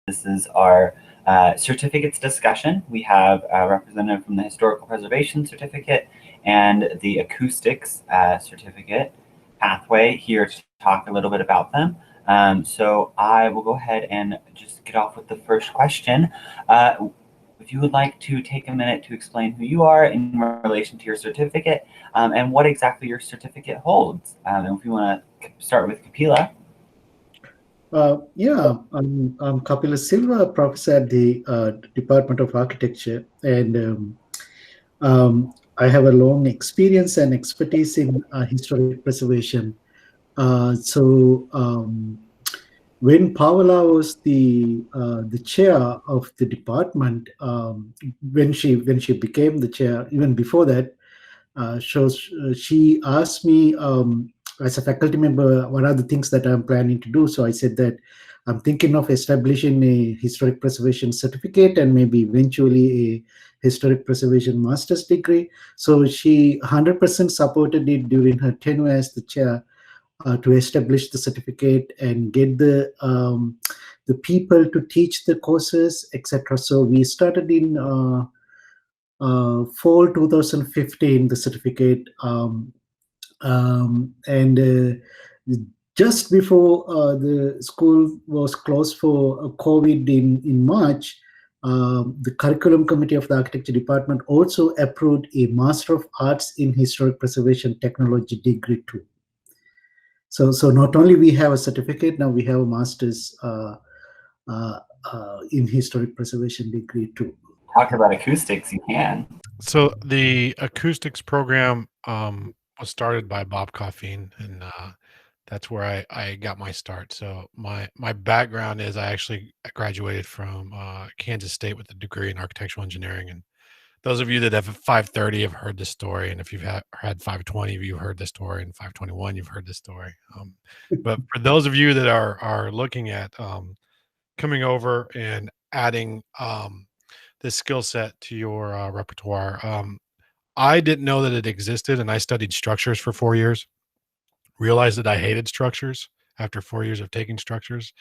This is our certificates discussion. We have a representative from the Historical Preservation Certificate and the Acoustics Certificate pathway here to talk a little bit about them. So I will go ahead and just get off with the first question. If you would like to take a minute to explain who you are in relation to your certificate and what exactly your certificate holds. And if you want to start with Kapila. I'm Kapila Silva, professor at the Department of Architecture, and I have a long experience and expertise in historic preservation. When Paola was the chair of the department, when she became the chair, even before that, she asked me as a faculty member what are the things that I'm planning to do. So I said that I'm thinking of establishing a historic preservation certificate and maybe eventually a historic preservation master's degree. So she 100% supported it during her tenure as the chair to establish the certificate and get the people to teach the courses, etc. So we started in fall 2015 the certificate, and just before the school was closed for COVID in March, the curriculum committee of the architecture department also approved a Master of Arts in Historic Preservation Technology degree too. So not only we have a certificate, now we have a master's in historic preservation degree too. Talk about acoustics, you can. So the acoustics program was started by Bob Coffeen, and that's where I got my start. So my background is I actually graduated from Kansas State with a degree in architectural engineering. And those of you that have 530 have heard this story, and if you've had 520, you've heard this story, and 521, you've heard this story. But for those of you that are looking at coming over and adding this skill set to your repertoire, I didn't know that it existed, and I studied structures for 4 years. Realized that I hated structures after 4 years of taking structures.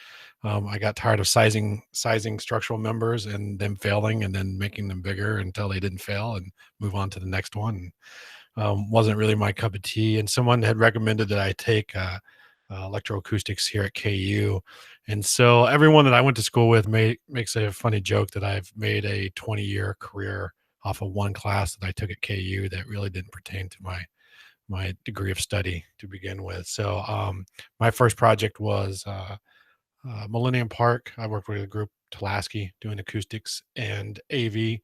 I got tired of sizing structural members and them failing and then making them bigger until they didn't fail and move on to the next one. Wasn't really my cup of tea. And someone had recommended that I take electroacoustics here at KU. And so everyone that I went to school with makes a funny joke that I've made a 20-year career off of one class that I took at KU that really didn't pertain to my degree of study to begin with. So my first project was Millennium Park. I worked with a group, Tulaski, doing acoustics and AV.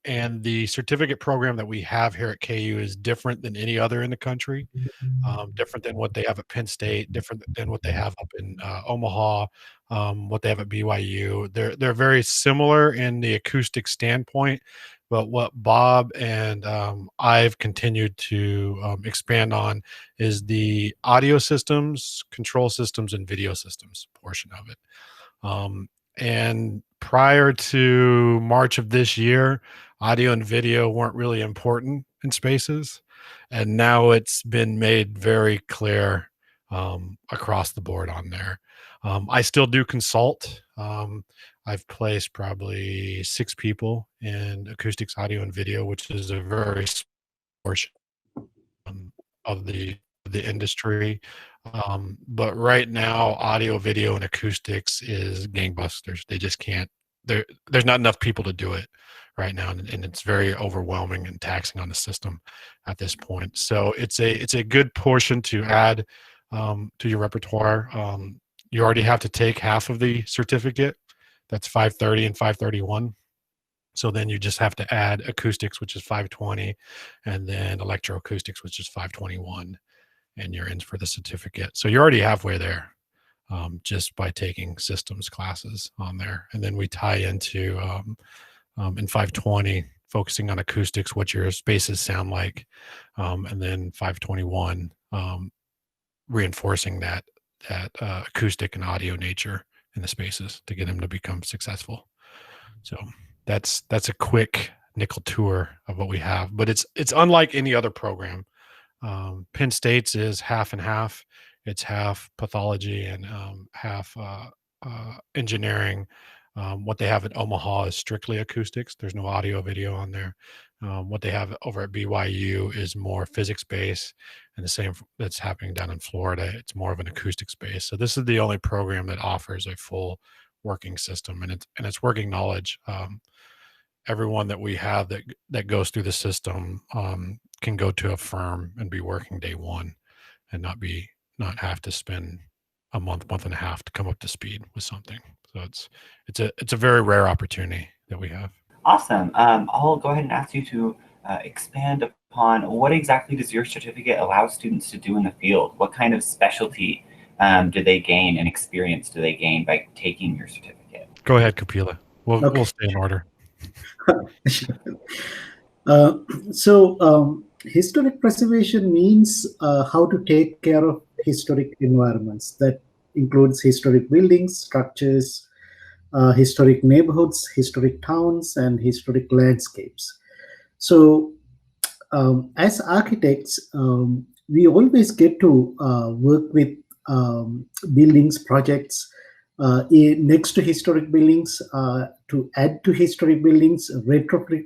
And the certificate program that we have here at KU is different than any other in the country, different than what they have at Penn State, different than what they have up in Omaha, what they have at BYU. They're very similar in the acoustic standpoint, but what Bob and I've continued to expand on is the audio systems, control systems, and video systems portion of it. And prior to March of this year, audio and video weren't really important in spaces. And now it's been made very clear across the board on there. I still do consult. I've placed probably 6 people in acoustics, audio, and video, which is a very small portion of the industry. But right now, audio, video, and acoustics is gangbusters. They just can't. There's not enough people to do it right now, and it's very overwhelming and taxing on the system at this point. So it's a good portion to add to your repertoire. You already have to take half of the certificate. That's 530 and 531. So then you just have to add acoustics, which is 520, and then electroacoustics, which is 521, and you're in for the certificate. So you're already halfway there just by taking systems classes on there. And then we tie into in 520, focusing on acoustics, what your spaces sound like, and then 521, reinforcing that acoustic and audio nature in the spaces to get them to become successful. So that's a quick nickel tour of what we have, but it's unlike any other program. Penn State's is half and half. It's half pathology and half engineering. What they have at Omaha is strictly acoustics. There's no audio, video on there. What they have over at BYU is more physics based, and the same that's happening down in Florida. It's more of an acoustics base. So this is the only program that offers a full working system, and it's working knowledge. Everyone that we have that goes through the system can go to a firm and be working day one, and not have to spend a month and a half to come up to speed with something. So it's a very rare opportunity that we have. Awesome. I'll go ahead and ask you to expand upon what exactly does your certificate allow students to do in the field? What kind of specialty do they gain and experience do they gain by taking your certificate? Go ahead, Kapila. We'll stay in order. Historic preservation means how to take care of historic environments. That includes historic buildings, structures, historic neighborhoods, historic towns, and historic landscapes. So as architects, we always get to work with buildings, projects next to historic buildings, to add to historic buildings, retrofit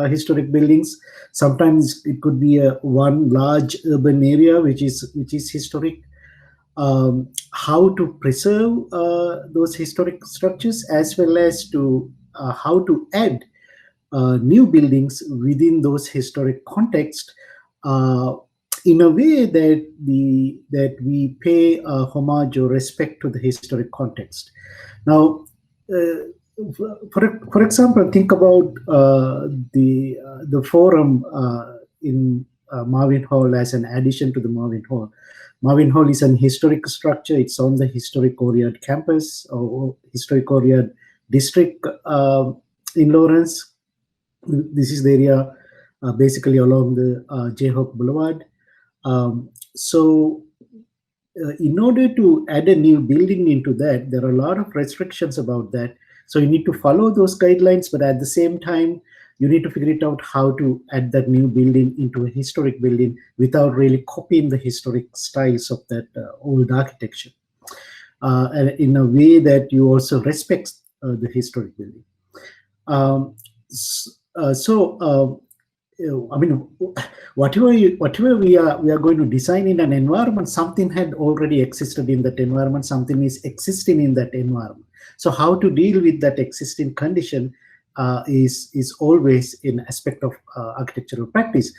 historic buildings. Sometimes it could be one large urban area which is historic. How to preserve those historic structures, as well as to how to add new buildings within those historic context, in a way that we pay homage or respect to the historic context. Now, for example, think about the forum in Marvin Hall as an addition to the Marvin Hall. Marvin Hall is an historic structure. It's on the historic Oriad campus, or historic Oriad district in Lawrence. This is the area basically along the Jayhawk Boulevard. In order to add a new building into that, there are a lot of restrictions about that. So you need to follow those guidelines, but at the same time, you need to figure it out how to add that new building into a historic building without really copying the historic styles of that old architecture, and in a way that you also respect the historic building. I mean, whatever we are going to design in an environment, something had already existed in that environment, something is existing in that environment. So how to deal with that existing condition is always an aspect of architectural practice.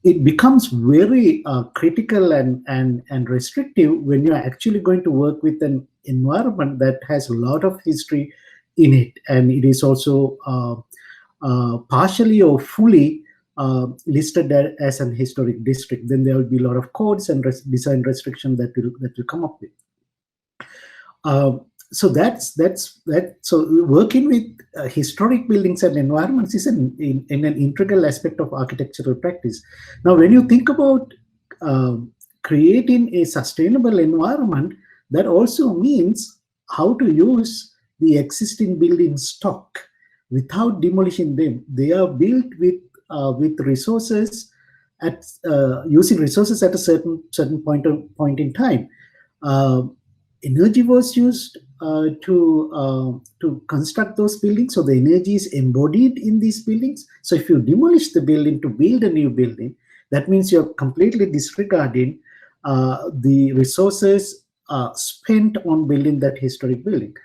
It becomes very critical and restrictive when you are actually going to work with an environment that has a lot of history in it, and it is also partially or fully listed as an historic district. Then there will be a lot of codes and design restrictions that will come up with. So that's that. So working with historic buildings and environments is an integral aspect of architectural practice. Now, when you think about creating a sustainable environment, that also means how to use the existing building stock without demolishing them. They are built with resources at using resources at a certain point in time. Energy was used to construct those buildings, so the energy is embodied in these buildings. So if you demolish the building to build a new building, that means you're completely disregarding the resources spent on building that historic building.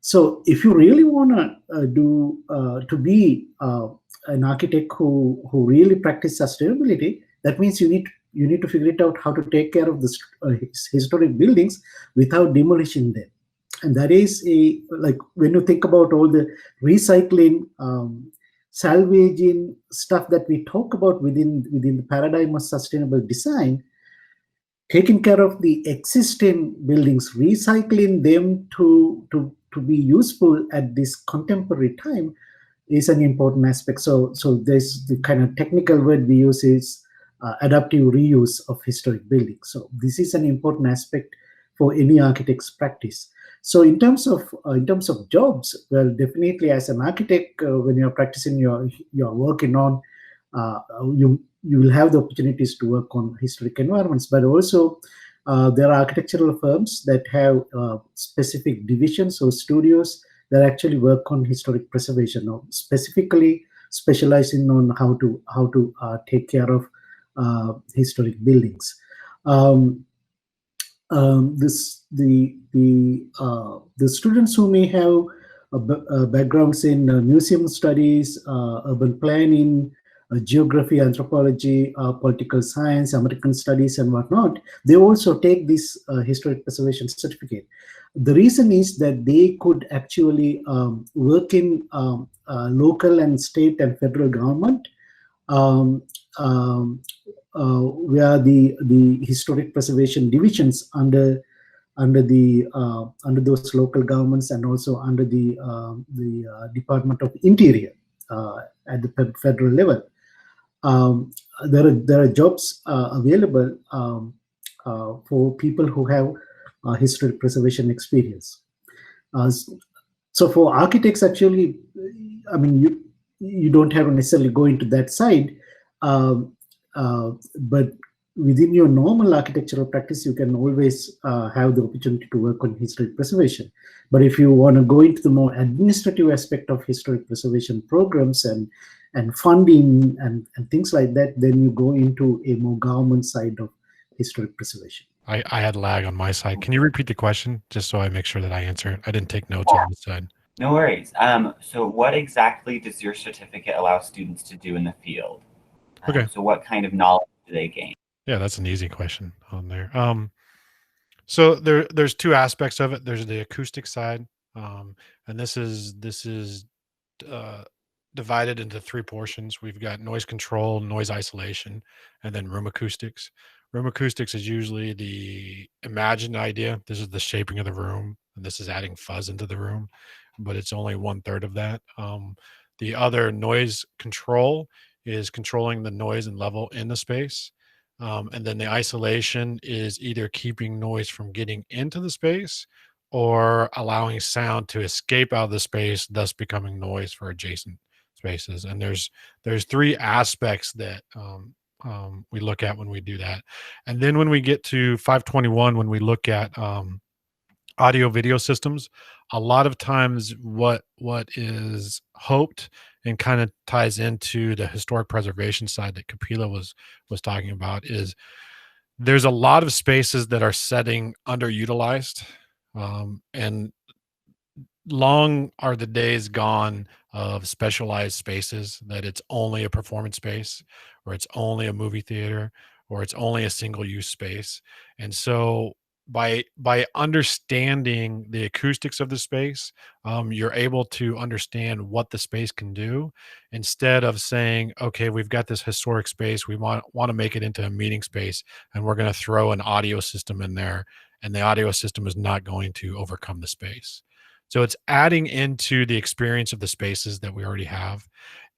So if you really want to be an architect who really practice sustainability, that means you need to figure it out how to take care of the historic buildings without demolishing them. And that is like when you think about all the recycling, salvaging stuff that we talk about within the paradigm of sustainable design, taking care of the existing buildings, recycling them to be useful at this contemporary time is an important aspect. So there's the kind of technical word we use is adaptive reuse of historic buildings. So this is an important aspect for any architect's practice. So in terms of jobs, well, definitely as an architect, when you're practicing you're working on, you will have the opportunities to work on historic environments, but also there are architectural firms that have specific divisions or studios that actually work on historic preservation, or specifically specializing on how to take care of historic buildings. The students who may have backgrounds in museum studies, urban planning, geography, anthropology, political science, American studies, and whatnot, they also take this historic preservation certificate. The reason is that they could actually work in local and state and federal government, um, um, where the historic preservation divisions under those local governments, and also under the Department of Interior at the federal level. There are jobs available for people who have historic preservation experience. So for architects, actually, I mean, you don't have to necessarily go into that side, but within your normal architectural practice, you can always have the opportunity to work on historic preservation. But if you want to go into the more administrative aspect of historic preservation programs and funding and things like that, then you go into a more government side of historic preservation. I had lag on my side. Can you repeat the question just so I make sure that I answer it? I didn't take notes on this side. No worries. So what exactly does your certificate allow students to do in the field? Okay. So what kind of knowledge do they gain? Yeah, that's an easy question on there. So there's two aspects of it. There's the acoustic side, and this is divided into three portions. We've got noise control, noise isolation, and then room acoustics. Room acoustics is usually the imagined idea. This is the shaping of the room, and this is adding fuzz into the room, but it's only 1/3 of that. The other, noise control, is controlling the noise and level in the space. And then the isolation is either keeping noise from getting into the space or allowing sound to escape out of the space, thus becoming noise for adjacent spaces. And there's three aspects that we look at when we do that. And then when we get to 521, when we look at audio video systems, a lot of times what is hoped and kind of ties into the historic preservation side that Kapila was talking about is there's a lot of spaces that are setting underutilized, and long are the days gone of specialized spaces that it's only a performance space, or it's only a movie theater, or it's only a single use space. And so by understanding the acoustics of the space, you're able to understand what the space can do, instead of saying, okay, we've got this historic space, we want to make it into a meeting space, and we're going to throw an audio system in there, and the audio system is not going to overcome the space. So it's adding into the experience of the spaces that we already have.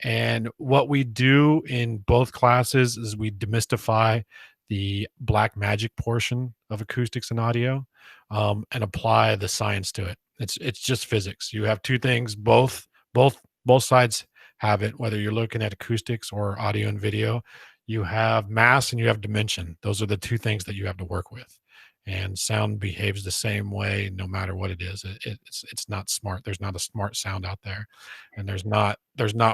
And what we do in both classes is we demystify the black magic portion of acoustics and audio, and apply the science to it. It's just physics. You have two things, both sides have it, whether you're looking at acoustics or audio and video. You have mass and you have dimension. Those are the two things that you have to work with. And sound behaves the same way no matter what it is. It's not smart. There's not a smart sound out there, and there's not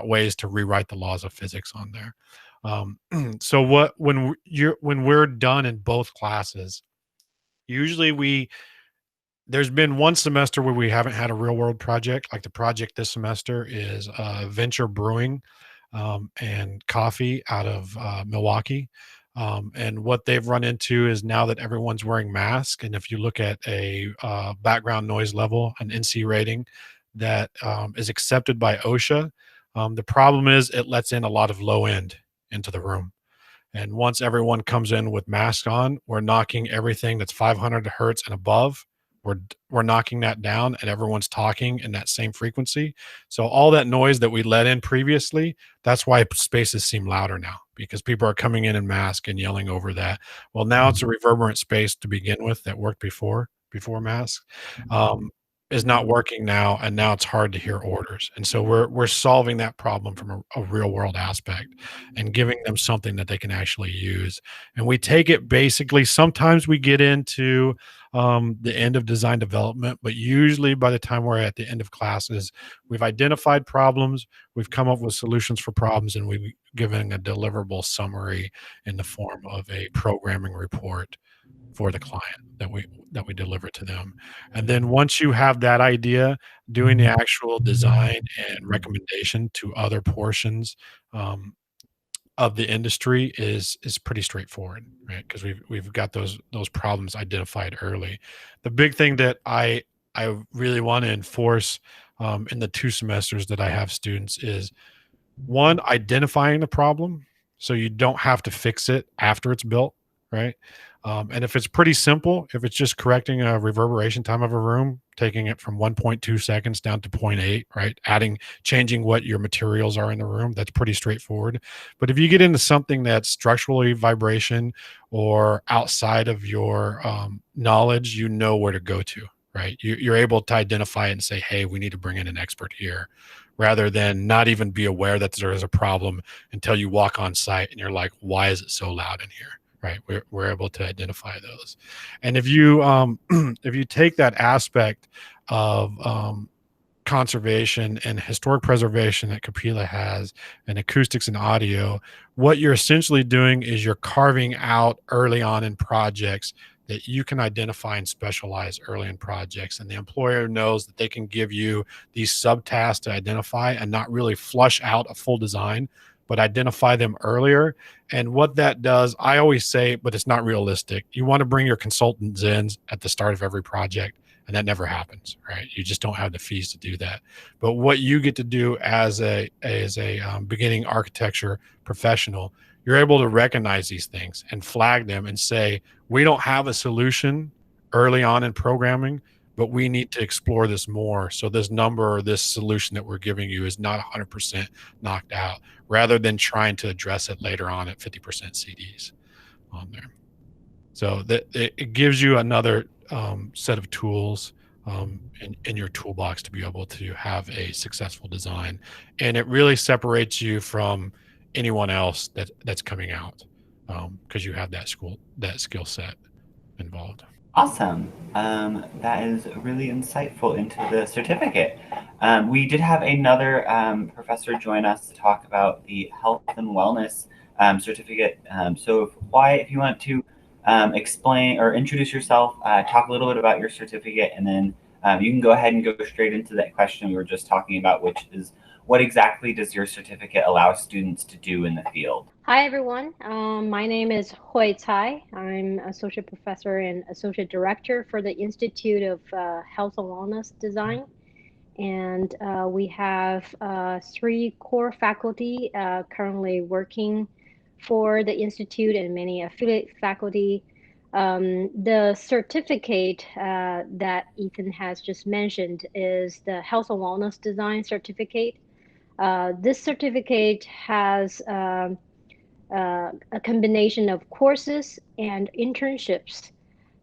ways to rewrite the laws of physics on there. So when we're done in both classes, usually there's been one semester where we haven't had a real world project. Like the project this semester is venture brewing and coffee out of Milwaukee. And what they've run into is, now that everyone's wearing masks, and if you look at a background noise level, an NC rating that is accepted by OSHA, the problem is it lets in a lot of low end into the room. And once everyone comes in with masks on, we're knocking everything that's 500 hertz and above. We're knocking that down, and everyone's talking in that same frequency. So all that noise that we let in previously, that's why spaces seem louder now, because people are coming in mask and yelling over that. Well, now it's a reverberant space to begin with that worked before mask. is not working now, and now it's hard to hear orders. And so we're solving that problem from a real world aspect and giving them something that they can actually use. And we take it basically. Sometimes we get into the end of design development, but usually by the time we're at the end of classes, we've identified problems, we've come up with solutions for problems, and we've given a deliverable summary in the form of a programming report for the client that we deliver to them. And then once you have that idea, doing the actual design and recommendation to other portions of the industry is pretty straightforward, right? Because we've got those problems identified early. The big thing that I really want to enforce in the 2 semesters that I have students is, one, identifying the problem so you don't have to fix it after it's built, right? And if it's pretty simple, if it's just correcting a reverberation time of a room, taking it from 1.2 seconds down to zero point 0.8, right? Changing what your materials are in the room, that's pretty straightforward. But if you get into something that's structurally vibration or outside of your knowledge, you know where to go to, right? You're able to identify it and say, hey, we need to bring in an expert here, rather than not even be aware that there is a problem until you walk on site and you're like, why is it so loud in here? Right. We're able to identify those. And if you if you take that aspect of conservation and historic preservation that Capella has, and acoustics and audio, what you're essentially doing is you're carving out early on in projects that you can identify and specialize early in projects. And the employer knows that they can give you these subtasks to identify and not really flush out a full design, but identify them earlier. And what that does, I always say, but it's not realistic. You want to bring your consultants in at the start of every project, and that never happens, right? You just don't have the fees to do that. But what you get to do as a beginning architecture professional, you're able to recognize these things and flag them and say, we don't have a solution early on in programming, but we need to explore this more. So this number or this solution that we're giving you is not 100% knocked out, rather than trying to address it later on at 50% CDs on there. So that it gives you another set of tools in your toolbox to be able to have a successful design, and it really separates you from anyone else that's coming out, because you have that skill set involved. Awesome. That is really insightful into the certificate. We did have another professor join us to talk about the health and wellness certificate. So Wyatt, if you want to explain or introduce yourself, talk a little bit about your certificate, and then you can go ahead and go straight into that question we were just talking about, which is, what exactly does your certificate allow students to do in the field? Hi, everyone. My name is Hui Cai. I'm Associate Professor and Associate Director for the Institute of Health and Wellness Design. And we have 3 core faculty currently working for the Institute and many affiliate faculty. The certificate that Ethan has just mentioned is the Health and Wellness Design Certificate. This certificate has a combination of courses and internships.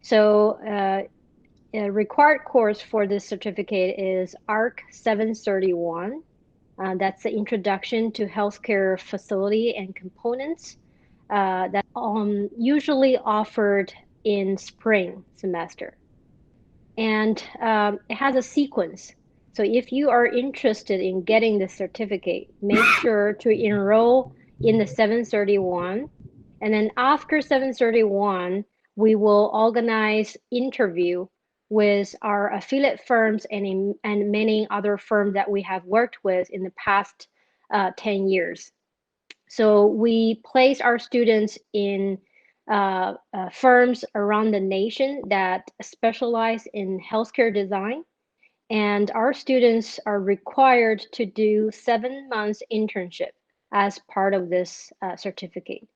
So a required course for this certificate is ARC 731. That's the Introduction to Healthcare Facility and Components. That's usually offered in spring semester. And it has a sequence. So if you are interested in getting the certificate, make sure to enroll in the 731. And then after 731, we will organize interview with our affiliate firms and many other firms that we have worked with in the past 10 years. So we place our students in firms around the nation that specialize in healthcare design. And our students are required to do 7 months internship as part of this certificate.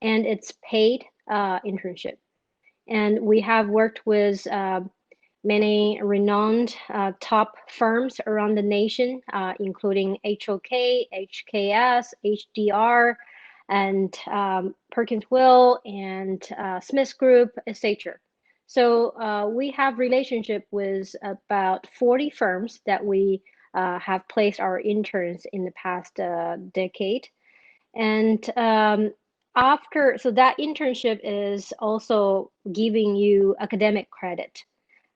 And it's paid internship. And we have worked with many renowned top firms around the nation, including HOK, HKS, HDR, and Perkins Will, and Smith Group, etc. So we have relationship with about 40 firms that we have placed our interns in the past decade. And so that internship is also giving you academic credit.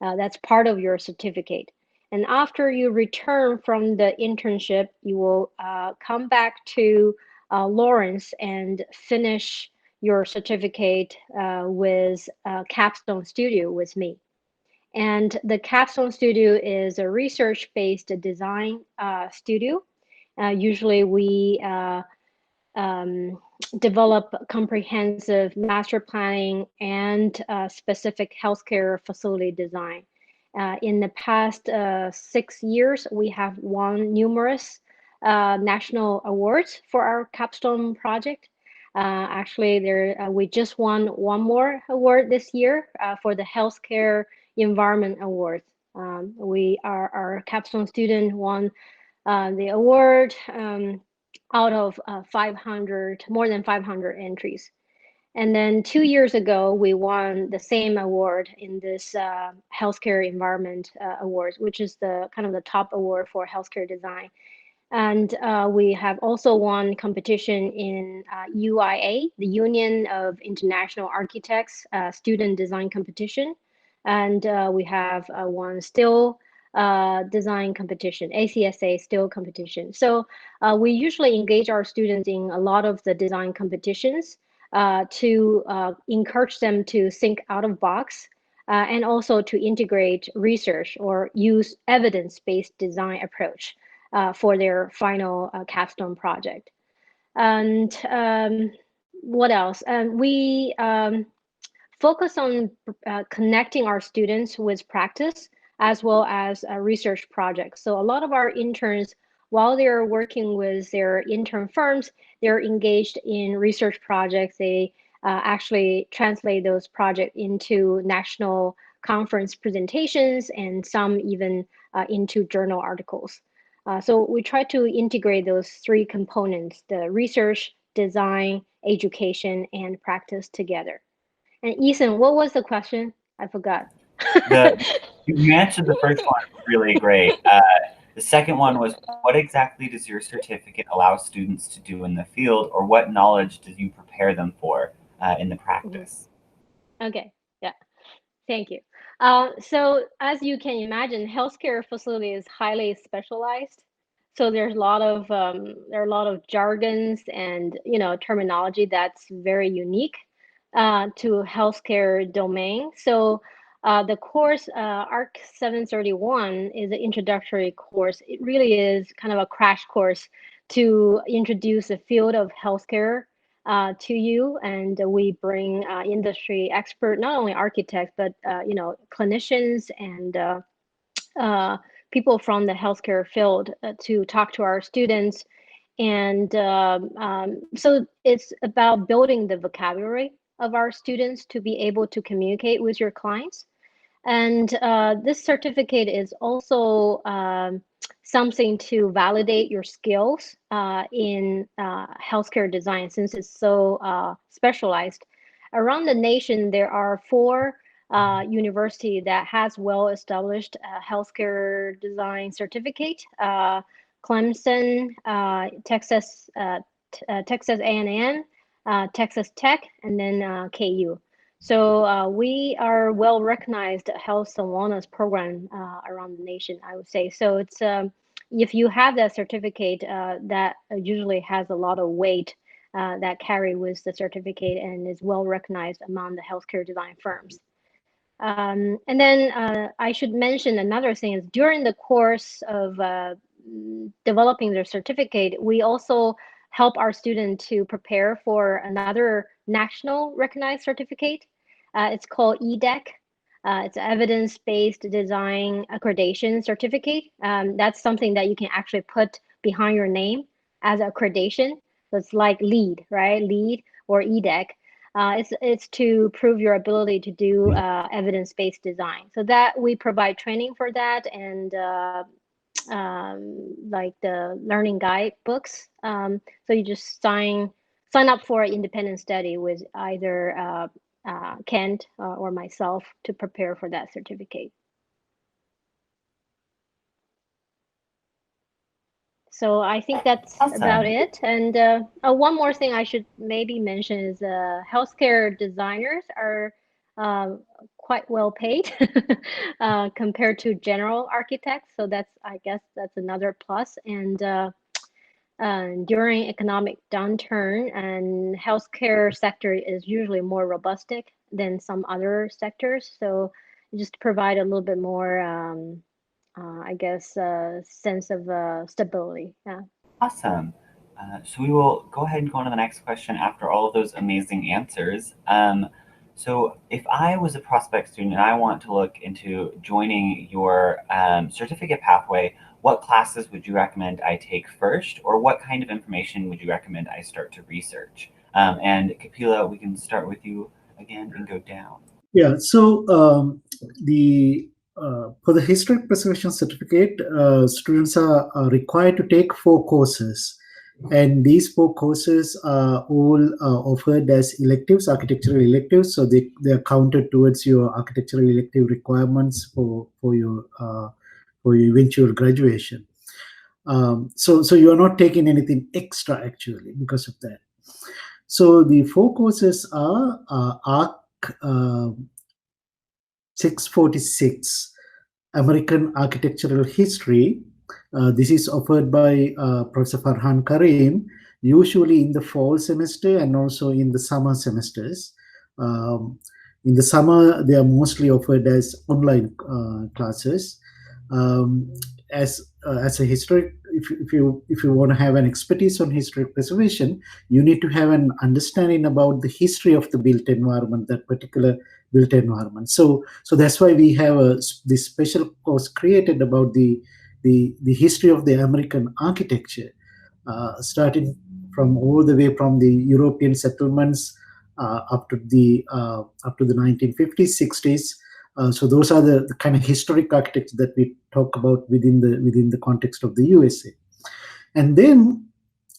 That's part of your certificate. And after you return from the internship, you will come back to Lawrence and finish your certificate with Capstone Studio with me. And the Capstone Studio is a research-based design studio. Usually we develop comprehensive master planning and specific healthcare facility design. In the past 6 years, we have won numerous national awards for our capstone project. Actually, we just won one more award this year for the Healthcare Environment Award. Our capstone student won the award out of more than 500 entries. And then 2 years ago, we won the same award in this Healthcare Environment Awards, which is the kind of the top award for healthcare design. And we have also won competition in UIA, the Union of International Architects Student Design Competition. And we have won still design competition, ACSA still competition. So we usually engage our students in a lot of the design competitions to encourage them to think out of box and also to integrate research or use evidence-based design approach for their final capstone project. And what else? We focus on connecting our students with practice as well as research projects. So a lot of our interns, while they're working with their intern firms, they're engaged in research projects. They actually translate those projects into national conference presentations and some even into journal articles. So we try to integrate those three components, the research, design, education, and practice together. And Ethan, what was the question? I forgot. You answered the first one really great. The second one was, what exactly does your certificate allow students to do in the field, or what knowledge do you prepare them for in the practice? Okay, yeah, thank you. So as you can imagine, healthcare facility is highly specialized. So there's a lot of there are a lot of jargons and terminology that's very unique to healthcare domain. So the course ARC 731 is an introductory course. It really is kind of a crash course to introduce the field of healthcare to you, and we bring industry expert, not only architects, but clinicians and people from the healthcare field to talk to our students. And so it's about building the vocabulary of our students to be able to communicate with your clients. And this certificate is also something to validate your skills in healthcare design, since it's so specialized. Around the nation, there are 4 universities that has well-established healthcare design certificate. Clemson, Texas A&M, Texas Tech, and then KU. So we are well-recognized health and wellness program around the nation, I would say. So it's if you have that certificate, that usually has a lot of weight that carry with the certificate and is well-recognized among the healthcare design firms. And then I should mention another thing is during the course of developing their certificate, we also help our students to prepare for another national recognized certificate. It's called EDEC. It's evidence-based design accreditation certificate. That's something that you can actually put behind your name as accreditation. So it's like LEED, right? LEED or EDEC. It's to prove your ability to do evidence-based design. So that we provide training for that and like the learning guide books. So you just sign up for an independent study with either Kent or myself to prepare for that certificate. So I think that's about it. And one more thing I should maybe mention is healthcare designers are quite well paid compared to general architects. So I guess that's another plus. And during economic downturn, and healthcare sector is usually more robust than some other sectors. So just to provide a little bit more, I guess, sense of stability. Yeah. Awesome. So we will go ahead and go on to the next question after all of those amazing answers. So if I was a prospect student and I want to look into joining your certificate pathway, what classes would you recommend I take first, or what kind of information would you recommend I start to research? And Kapila, we can start with you again and go down. Yeah, so for the Historic Preservation Certificate, students are required to take 4 courses. And these 4 courses are all offered as electives, architectural electives. So they are counted towards your architectural elective requirements for your eventual graduation. So you are not taking anything extra actually because of that. So the 4 courses are Arc 646, American Architectural History. This is offered by Professor Farhan Karim, usually in the fall semester and also in the summer semesters. In the summer, they are mostly offered as online classes. As a historic, if you want to have an expertise on historic preservation, you need to have an understanding about the history of the built environment, that particular built environment. So that's why we have this special course created about the history of the American architecture, starting from all the way from the European settlements up to the 1950s, 60s. So those are the kind of historic architecture that we talk about within the context of the USA. And then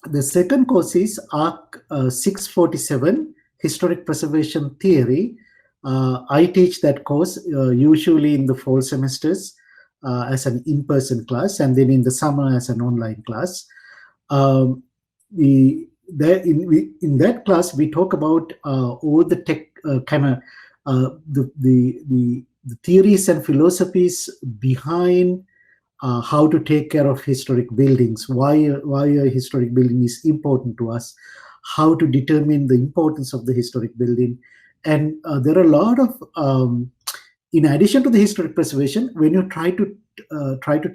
the second course is Arc 647, Historic Preservation Theory. I teach that course usually in the fall semesters as an in-person class, and then in the summer as an online class. In that class, we talk about all the tech the theories and philosophies behind how to take care of historic buildings, why a historic building is important to us, how to determine the importance of the historic building. And there are a lot of, in addition to the historic preservation, when you try to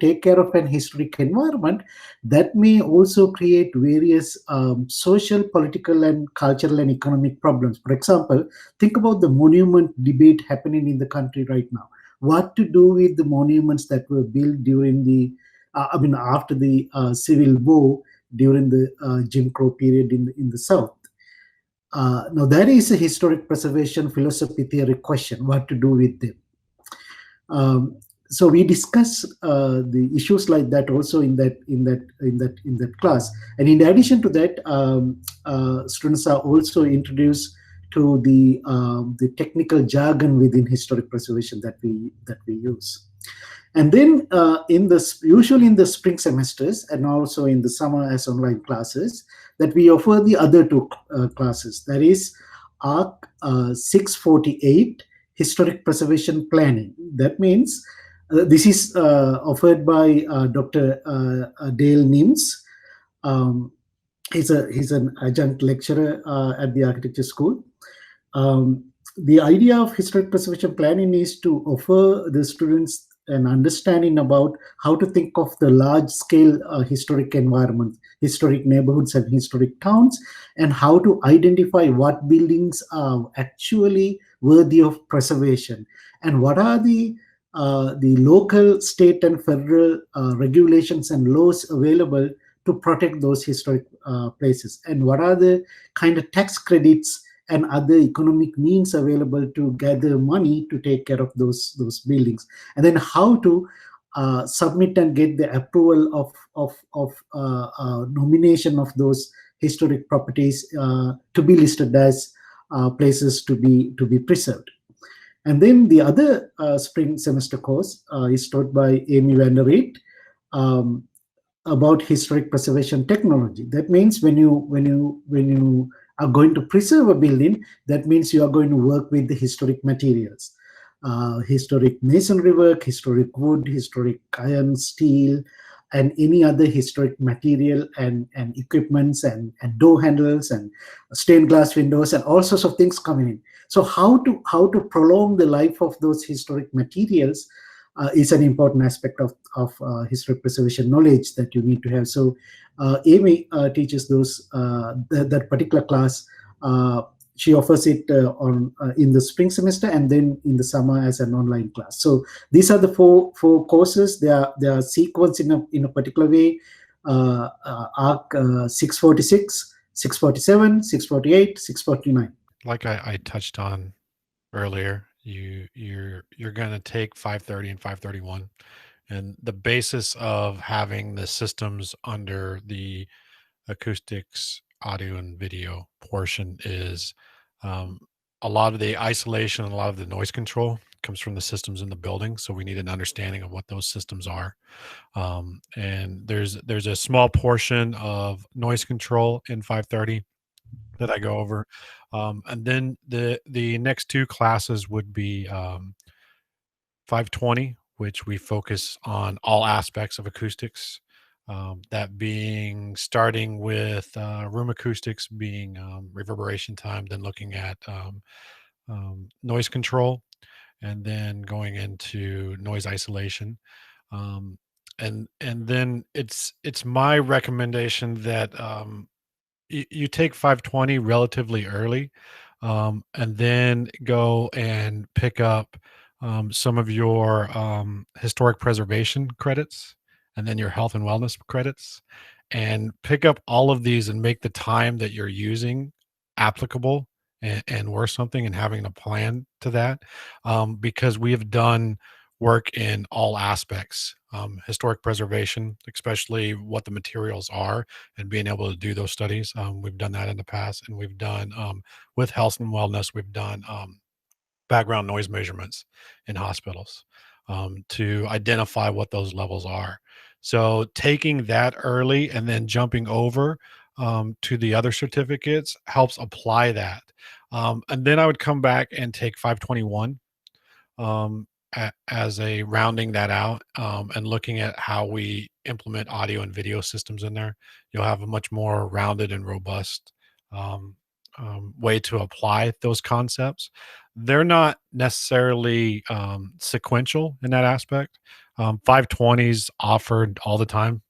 take care of an historic environment, that may also create various social, political, and cultural and economic problems. For example, think about the monument debate happening in the country right now. What to do with the monuments that were built during after the Civil War, during the Jim Crow period in the South. Now that is a historic preservation philosophy theory question, what to do with them. So we discuss the issues like that also in that class. And in addition to that, students are also introduced to the technical jargon within historic preservation that we use. And then usually in the spring semesters and also in the summer as online classes, that we offer the other 2 classes. That is Arc 648, Historic Preservation Planning. That means this is offered by Dr. Dale Nims. He's an adjunct lecturer at the architecture school. The idea of historic preservation planning is to offer the students an understanding about how to think of the large-scale historic environment, historic neighborhoods and historic towns, and how to identify what buildings are actually worthy of preservation, and what are the local, state, and federal regulations and laws available to protect those historic places, and what are the kind of tax credits and other economic means available to gather money to take care of those buildings, and then how to submit and get the approval of nomination of those historic properties to be listed as places to be preserved. And then the other spring semester course is taught by Amy van der Reet, about historic preservation technology. That means when you are going to preserve a building, that means you are going to work with the historic materials, historic masonry work, historic wood, historic iron, steel, and any other historic material and equipments and door handles and stained glass windows and all sorts of things coming in. So how to prolong the life of those historic materials is an important aspect of historic preservation knowledge that you need to have. So Amy teaches that particular class. She offers it in the spring semester and then in the summer as an online class. So these are the four courses. They are sequenced in a particular way. ARC 646, 647, 648, 649. Like I touched on earlier, you're going to take 530 and 531, and the basis of having the systems under the acoustics, audio, and video portion is a lot of the isolation and a lot of the noise control comes from the systems in the building. So we need an understanding of what those systems are. And there's a small portion of noise control in 530 that I go over. And then the next two classes would be 520, which we focus on all aspects of acoustics. That being starting with room acoustics being reverberation time, then looking at noise control, and then going into noise isolation. And then it's my recommendation that you take 520 relatively early, and then go and pick up some of your historic preservation credits, and then your health and wellness credits, and pick up all of these and make the time that you're using applicable and worth something, and having a plan to that, because we have done work in all aspects, historic preservation, especially what the materials are, and being able to do those studies. We've done that in the past, and we've done with health and wellness, we've done background noise measurements in hospitals to identify what those levels are. So taking that early and then jumping over to the other certificates helps apply that. And then I would come back and take 521 as a rounding that out, and looking at how we implement audio and video systems in there. You'll have a much more rounded and robust way to apply those concepts. They're not necessarily sequential in that aspect. 520s offered all the time,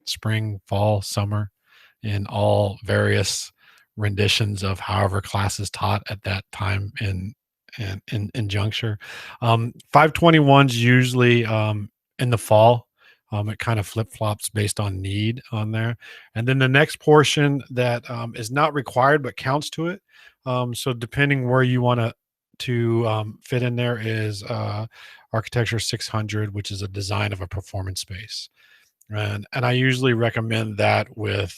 spring, fall, summer, in all various renditions of however class is taught at that time in juncture. 521s usually in the fall. It kind of flip-flops based on need on there. And then the next portion that is not required but counts to it. So depending where you want to fit in there is Architecture 600, which is a design of a performance space. And I usually recommend that with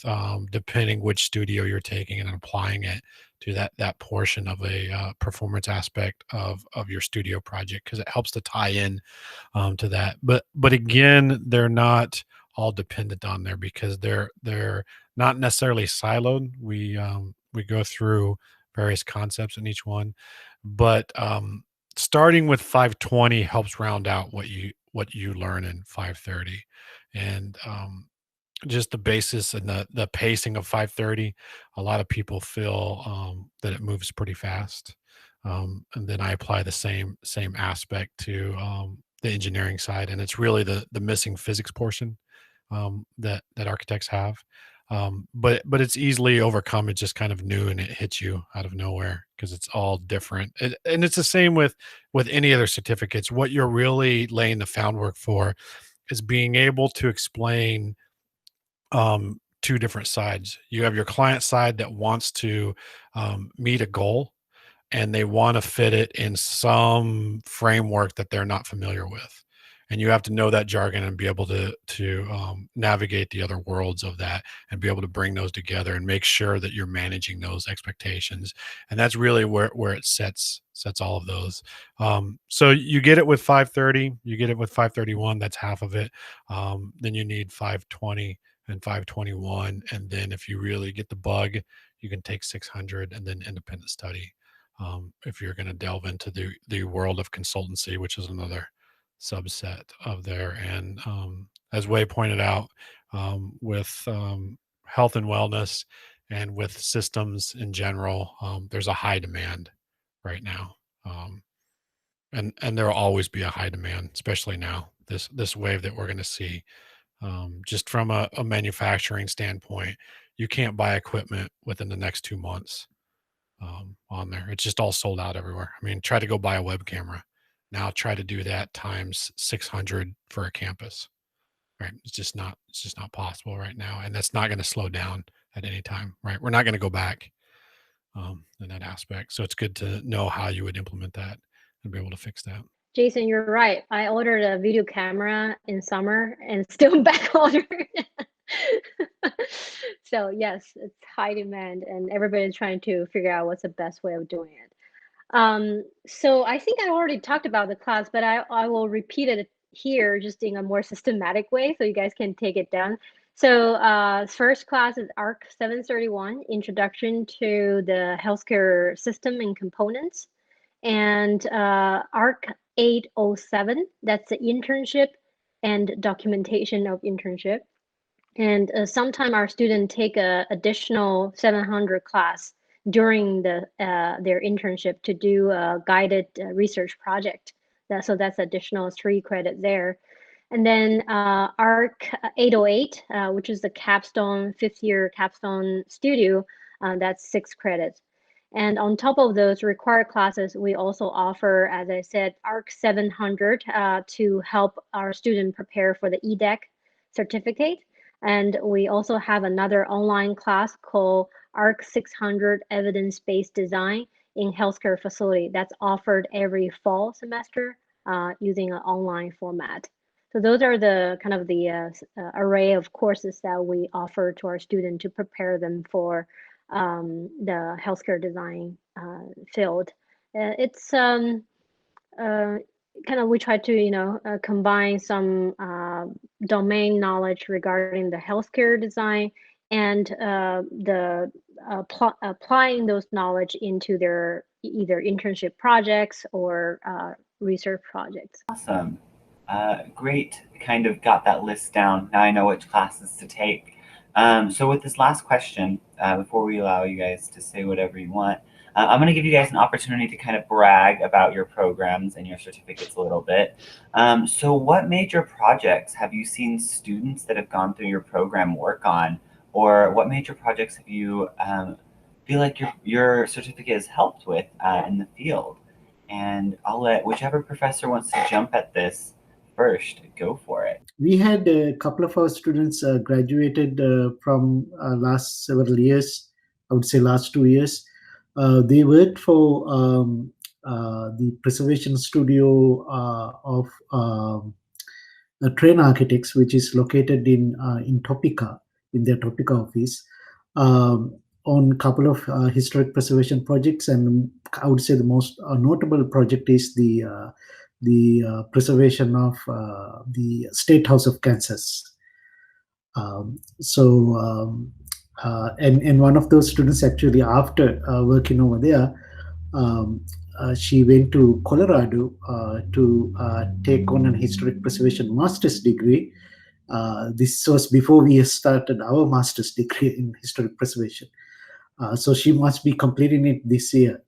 depending which studio you're taking and applying it to that portion of a performance aspect of your studio project, because it helps to tie in to that. But again, they're not all dependent on there, because they're not necessarily siloed. We go through various concepts in each one, but starting with 520 helps round out what you learn in 530. And just the basis and the pacing of 530, a lot of people feel that it moves pretty fast. And then I apply the same aspect to the engineering side, and it's really the missing physics portion that architects have. But it's easily overcome. It's just kind of new, and it hits you out of nowhere because it's all different. And it's the same with any other certificates. What you're really laying the groundwork for is being able to explain two different sides. You have your client side that wants to meet a goal, and they want to fit it in some framework that they're not familiar with. and you have to know that jargon and be able to navigate the other worlds of that and be able to bring those together and make sure that you're managing those expectations. And that's really where it sets all of those. So you get it with 530, you get it with 531, that's half of it. Then you need 520 and 521, and then if you really get the bug, you can take 600 and then independent study. If you're going to delve into the world of consultancy, which is another subset of there. And as Wei pointed out, with health and wellness and with systems in general, there's a high demand right now. And there will always be a high demand, especially now, this wave that we're going to see. Just from a manufacturing standpoint, you can't buy equipment within the next 2 months on there. It's just all sold out everywhere. I mean, try to go buy a web camera. Now try to do that times 600 for a campus, right? It's just not possible right now. And that's not going to slow down at any time, right? We're not going to go back in that aspect. So it's good to know how you would implement that and be able to fix that. Jason, you're right. I ordered a video camera in summer and still back ordered. So yes, it's high demand and everybody's trying to figure out what's the best way of doing it. So I think I already talked about the class, but I will repeat it here just in a more systematic way so you guys can take it down. So first class is ARC 731, Introduction to the Healthcare System and Components. And ARC 807, that's the internship and documentation of internship. And sometime our students take a additional 700 class during their internship to do a guided research project. So that's additional 3 credits there. And then ARC 808, which is the capstone, 5th year capstone studio, that's 6 credits. And on top of those required classes, we also offer, as I said, ARC 700 to help our student prepare for the EDEC certificate. And we also have another online class called ARC 600 Evidence-Based Design in Healthcare Facility that's offered every fall semester using an online format. So those are the kind of the array of courses that we offer to our students to prepare them for the healthcare design field. It's kind of, we try to, combine some domain knowledge regarding the healthcare design and applying those knowledge into their either internship projects or research projects. Awesome. Great. Kind of got that list down. Now I know which classes to take. So with this last question, before we allow you guys to say whatever you want, I'm going to give you guys an opportunity to kind of brag about your programs and your certificates a little bit. So what major projects have you seen students that have gone through your program work on? Or what major projects have you feel like your certificate has helped with in the field? And I'll let whichever professor wants to jump at this first, go for it. We had a couple of our students graduated from last several years, I would say last 2 years. They worked for the preservation studio of Train Architects, which is located in Topeka, in their Topeka office, on a couple of historic preservation projects. And I would say the most notable project is the preservation of the State House of Kansas. And one of those students actually, after working over there, she went to Colorado to take on an historic preservation master's degree. This was before we started our master's degree in historic preservation. So she must be completing it this year.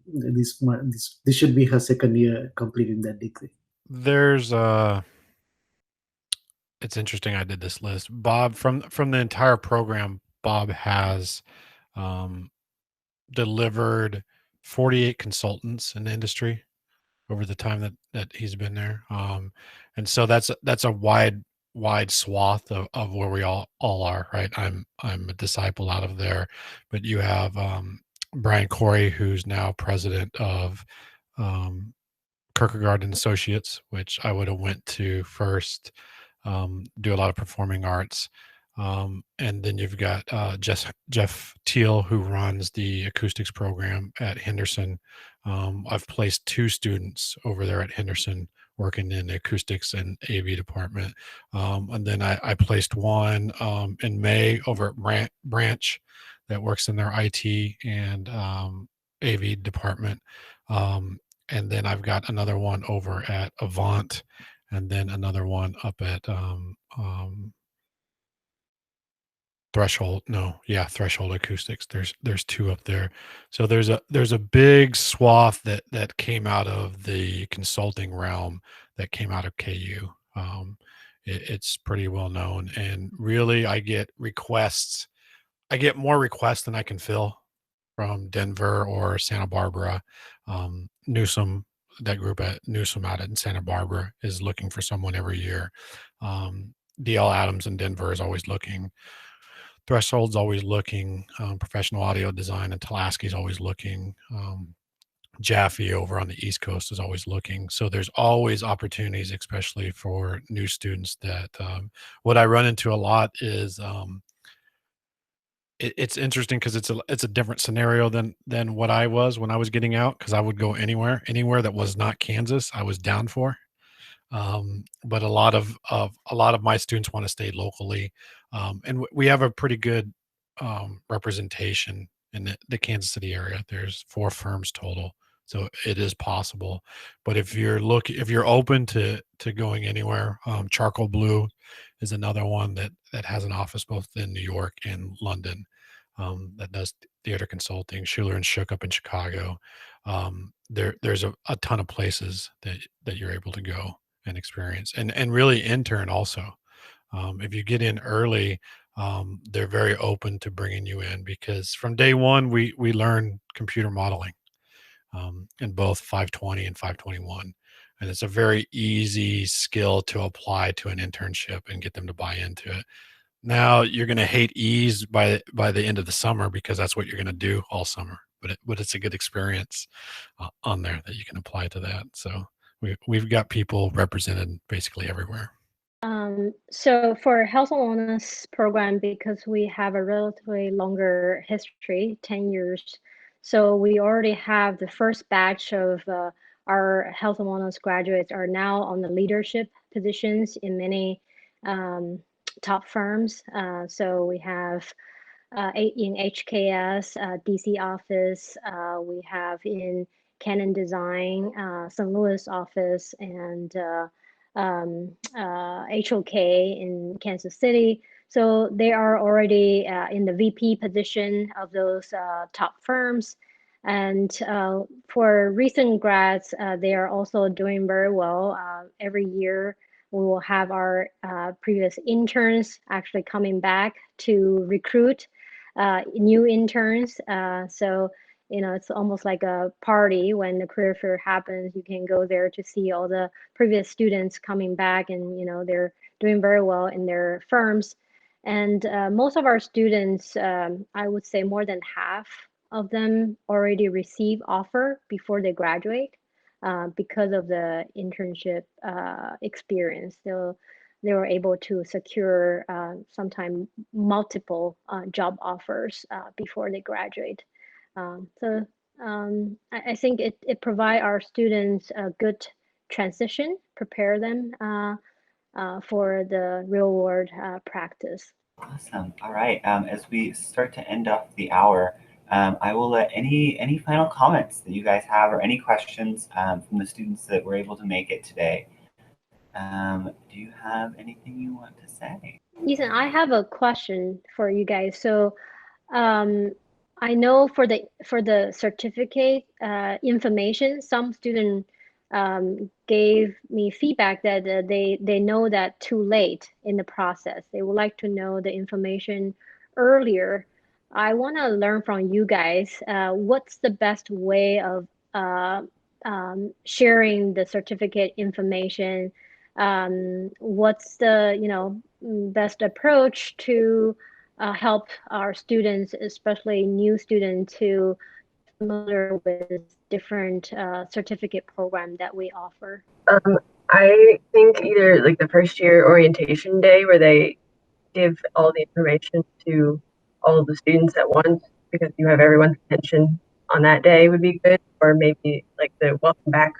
This should be her second year completing that degree. There's it's interesting. I did this list. Bob, from the entire program, Bob has delivered 48 consultants in the industry over the time that he's been there. And so that's a wide swath of where we all are, right? I'm a disciple out of there, but you have Brian Corey, who's now president of Kierkegaard and Associates, which I would have went to first, do a lot of performing arts. And then you've got Jeff Teal, who runs the acoustics program at Henderson. I've placed 2 students over there at Henderson working in the acoustics and AV department. And then I placed one in May over at Branch that works in their IT and AV department. And then I've got another one over at Avant, and then another one up at Threshold Acoustics. There's 2 up there. So there's a big swath that came out of the consulting realm that came out of KU. It's pretty well known, and really I get more requests than I can fill from Denver or Santa Barbara. Newsom, that group at Newsom out in Santa Barbara is looking for someone every year. DL Adams in Denver is always looking. Threshold's always looking. Professional Audio Design and Tulaski's always looking. Jaffe over on the East Coast is always looking. So there's always opportunities, especially for new students. That what I run into a lot is it's interesting because it's a different scenario than what I was when I was getting out, because I would go anywhere that was not Kansas, I was down for. But a lot of my students want to stay locally, and we have a pretty good representation in the Kansas City area. There's 4 firms total, so it is possible. But if you're open to going anywhere, Charcoal Blue is another one that has an office both in New York and London, that does theater consulting. Schuler and Shook up in Chicago. There's a ton of places that you're able to go and experience, and really intern also. If you get in early, they're very open to bringing you in, because from day one we learn computer modeling in both 520 and 521, and it's a very easy skill to apply to an internship and get them to buy into it. Now you're going to hate ease by the end of the summer, because that's what you're going to do all summer, but it's a good experience on there that you can apply to that. So we've got people represented basically everywhere. So for Health and Wellness program, because we have a relatively longer history, 10 years, so we already have the first batch of our Health and Wellness graduates are now on the leadership positions in many top firms. So we have in HKS, DC office, we have in Canon Design, St. Louis office, and HOK in Kansas City. So they are already in the VP position of those top firms. And for recent grads, they are also doing very well. Every year, we will have our previous interns actually coming back to recruit new interns. So, it's almost like a party when the career fair happens. You can go there to see all the previous students coming back, and, they're doing very well in their firms. And most of our students, I would say more than half of them already receive offer before they graduate because of the internship experience. So they were able to secure sometimes multiple job offers before they graduate. So I think it provides our students a good transition, prepare them for the real world practice. Awesome. All right. As we start to end off the hour, I will let any final comments that you guys have, or any questions from the students that were able to make it today. Do you have anything you want to say? Ethan, I have a question for you guys. So I know for the certificate information, some student gave me feedback that they know that too late in the process. They would like to know the information earlier. I want to learn from you guys. What's the best way of sharing the certificate information? What's the best approach to help our students, especially new students, to familiar with different certificate program that we offer? I think either like the first year orientation day where they give all the information to all of the students at once because you have everyone's attention on that day would be good, or maybe like the welcome back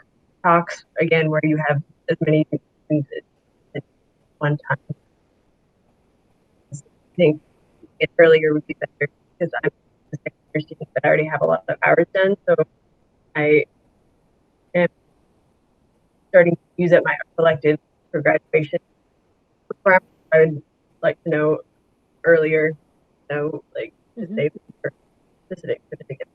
talks again where you have as many students at one time. I think it earlier would be better because I'm a second year student but I already have a lot of hours done, so I am starting to use up my elective for graduation. I would like to know earlier, like to save for specific certificates.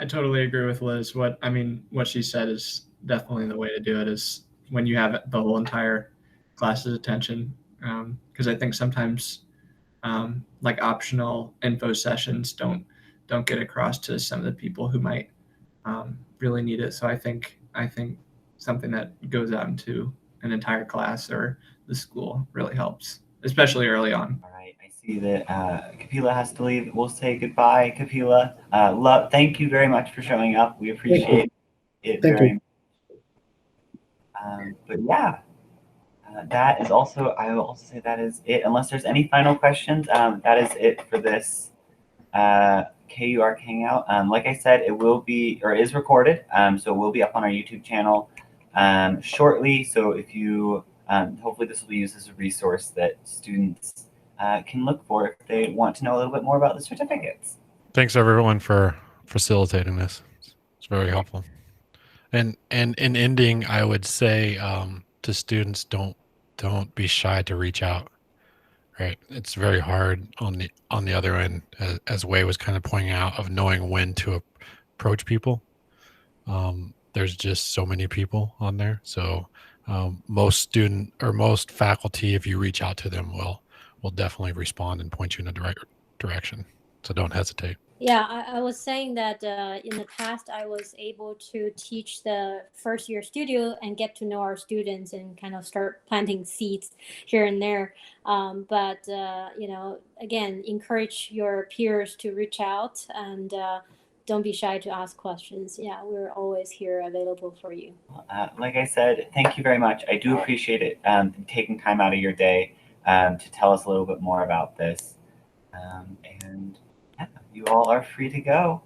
I totally agree with Liz. What she said is definitely the way to do it is when you have the whole entire class's attention. Because I think sometimes like optional info sessions don't get across to some of the people who might really need it. So I think something that goes out into an entire class or the school really helps, especially early on. All right, I see that Kapila has to leave. We'll say goodbye, Kapila. Thank you very much for showing up. We appreciate it Thank very you. much. But yeah, that is also, I will also say that is it. Unless there's any final questions, that is it for this KU Arc Hangout. Like I said, it will be, or is recorded, so it will be up on our YouTube channel shortly. So if you, hopefully this will be used as a resource that students can look for if they want to know a little bit more about the certificates. Thanks everyone for facilitating this. It's very helpful. And in ending, I would say to students, don't be shy to reach out. Right, it's very hard on the other end, as Wei was kind of pointing out, of knowing when to approach people. There's just so many people on there, so most faculty, if you reach out to them, will definitely respond and point you in the right direction. So don't hesitate. Yeah, I was saying that in the past, I was able to teach the first year studio and get to know our students and kind of start planting seeds here and there. But again, encourage your peers to reach out and don't be shy to ask questions. Yeah, we're always here available for you. Like I said, thank you very much. I do appreciate it, taking time out of your day to tell us a little bit more about this. And yeah, you all are free to go.